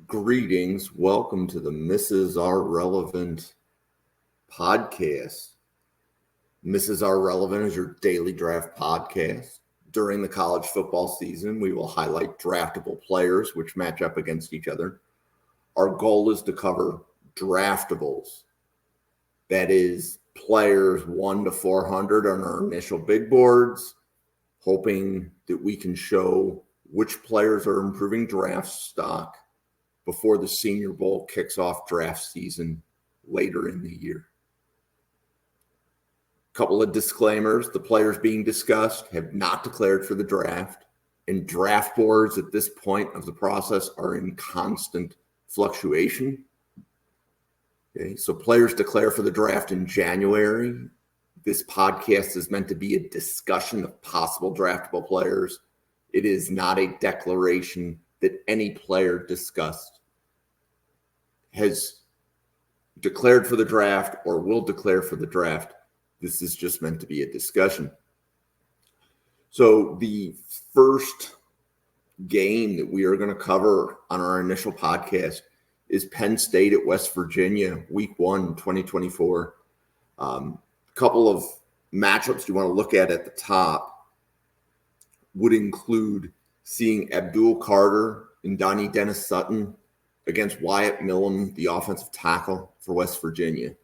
Greetings. Welcome to the Mrs. R Relevant podcast. Mrs. R Relevant is your daily draft podcast. During the college football season, we will highlight draftable players which match up against each other. Our goal is to cover draftables. That is players 1 to 400 on our initial big boards, hoping that we can show which players are improving draft stock before the Senior Bowl kicks off draft season later in the year. Couple of disclaimers. The players being discussed have not declared for the draft, and draft boards at this point of the process are in constant fluctuation. Okay, so players declare for the draft in January. This podcast is meant to be a discussion of possible draftable players. It is not a declaration that any player discussed has declared for the draft or will declare for the draft. This is just meant to be a discussion. So the first game that we are going to cover on our initial podcast is Penn State at West Virginia, week 1, 2024. Couple of matchups you want to look at the top would include seeing Abdul Carter and Donnie Dennis Sutton against Wyatt Millam, the offensive tackle for West Virginia. A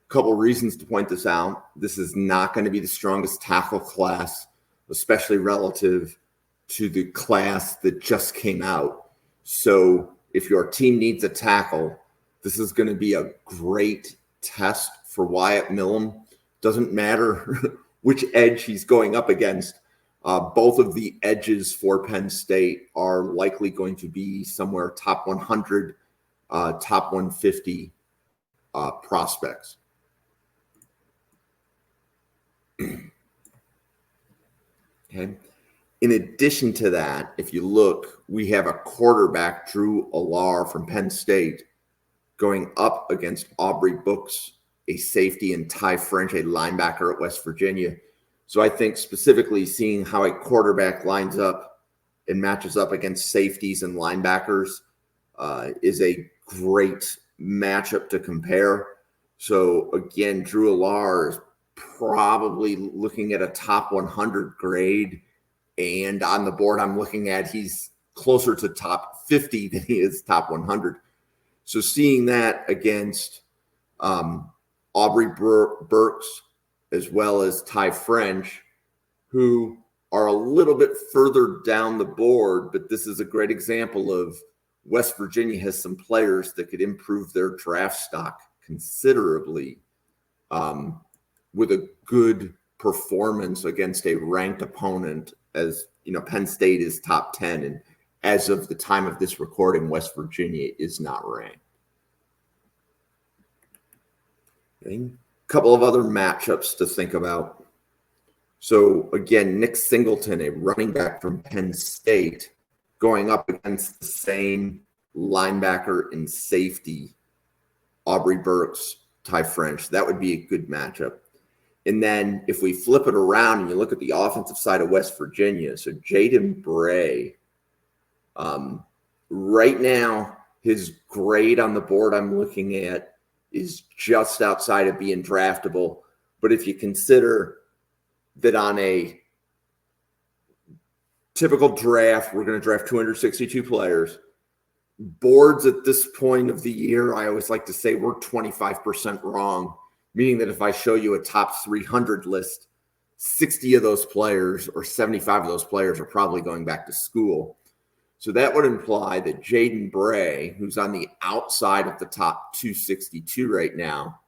couple reasons to point this out. This is not going to be the strongest tackle class, especially relative to the class that just came out. So if your team needs a tackle, this is going to be a great test for Wyatt Millam. Doesn't matter which edge he's going up against. Both of the edges for Penn State are likely going to be somewhere top 100, top 150 prospects. Okay. In addition to that, if you look, we have a quarterback, Drew Allar from Penn State, going up against Aubrey Brooks, a safety, and Ty French, a linebacker at West Virginia. So I think specifically seeing how a quarterback lines up and matches up against safeties and linebackers is a great matchup to compare. So again, Drew Allar is probably looking at a top 100 grade. And on the board I'm looking at, he's closer to top 50 than he is top 100. So seeing that against Aubrey Brooks, as well as Ty French, who are a little bit further down the board, but this is a great example of West Virginia has some players that could improve their draft stock considerably with a good performance against a ranked opponent. As you know, Penn State is top 10, and as of the time of this recording, West Virginia is not ranked. Okay. Couple of other matchups to think about. So again, Nick Singleton, a running back from Penn State, going up against the same linebacker and safety, Aubrey Brooks, Ty French. That would be a good matchup. And then if we flip it around and you look at the offensive side of West Virginia, so Jaden Bray, right now his grade on the board I'm looking at is just outside of being draftable. But if you consider that on a typical draft, we're going to draft 262 players. Boards at this point of the year, I always like to say we're 25% wrong, meaning that if I show you a top 300 list, 60 of those players or 75 of those players are probably going back to school. So that would imply that Jaden Bray, who's on the outside of the top 262 right now,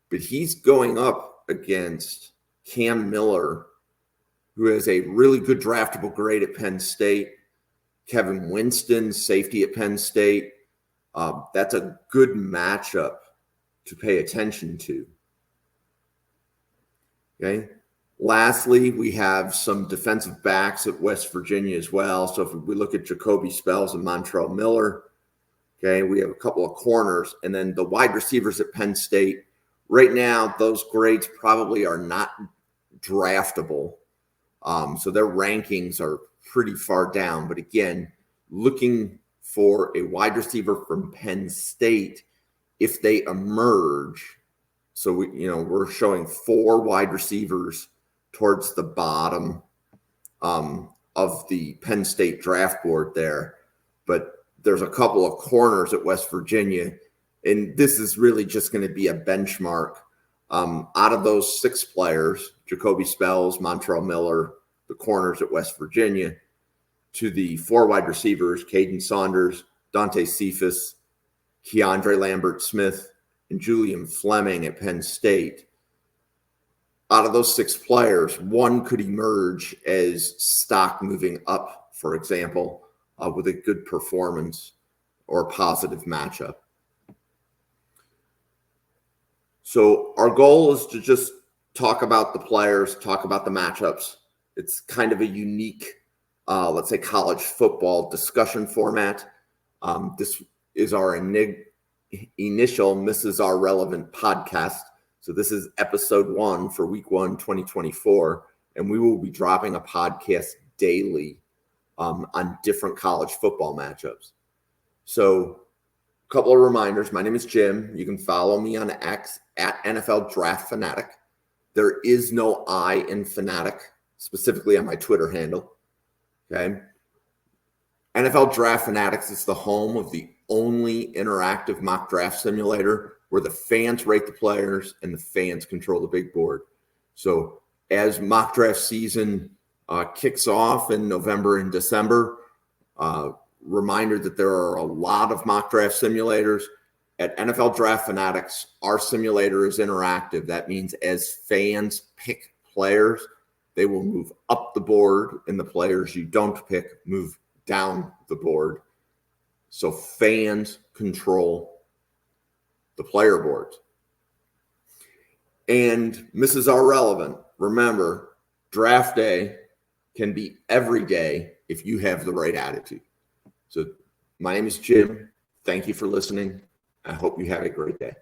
but he's going up against Cam Miller, who has a really good draftable grade at Penn State, Kevin Winston, safety at Penn State. That's a good matchup to pay attention to. Okay. Lastly, we have some defensive backs at West Virginia as well. So if we look at Jacoby Spells and Montrell Miller, okay, we have a couple of corners. And then the wide receivers at Penn State, right now, those grades probably are not draftable. So their rankings are pretty far down. But again, looking for a wide receiver from Penn State if they emerge. So we're showing 4 wide receivers towards the bottom of the Penn State draft board there, but there's a couple of corners at West Virginia, and this is really just going to be a benchmark. Out of those 6 players, Jacoby Spells, Montrell Miller, the corners at West Virginia, to the 4 wide receivers, Caden Saunders, Dante Cephas, Keandre Lambert-Smith, and Julian Fleming at Penn State. Out of those 6 players, 1 could emerge as stock moving up, for example, with a good performance or positive matchup. So our goal is to just talk about the players, talk about the matchups. It's kind of a unique, let's say, college football discussion format. This is our initial Mrs. R Relevant podcast. So this is episode 1 for week 1, 2024. And we will be dropping a podcast daily on different college football matchups. So a couple of reminders. My name is Jim. You can follow me on X at NFL Draft Fanatic. There is no I in Fanatic, specifically on my Twitter handle. Okay. NFL Draft Fanatics is the home of the only interactive mock draft simulator where the fans rate the players and the fans control the big board. So as mock draft season kicks off in November and December, reminder that there are a lot of mock draft simulators. At NFL Draft Fanatics, our simulator is interactive. That means as fans pick players, they will move up the board, and the players you don't pick move down the board. So fans control the player boards. And Mrs. R Relevant, remember, draft day can be every day if you have the right attitude. So my name is Jim. Thank you for listening. I hope you have a great day.